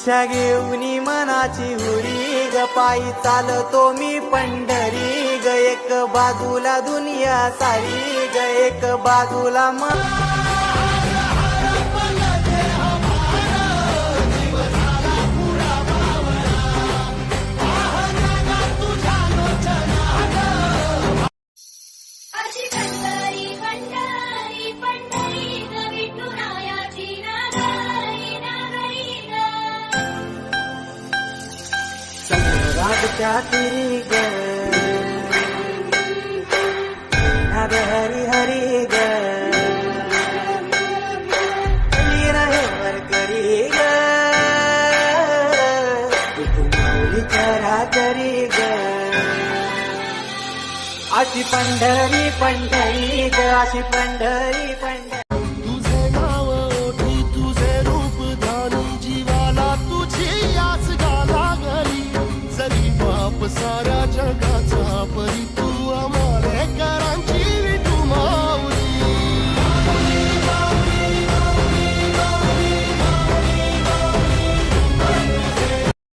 इच्छा घेऊन मनाची हुरी ग पायी चालतो मी पंढरी ग एक बाजूला दुनिया सारी ग एक बाजूला रागच्या तिरी ग हरी हरी ग रहे वरकरी ग माऊली चराचरी ग अशी पंढरी पंढरी ग अशी पंढरी पंढरी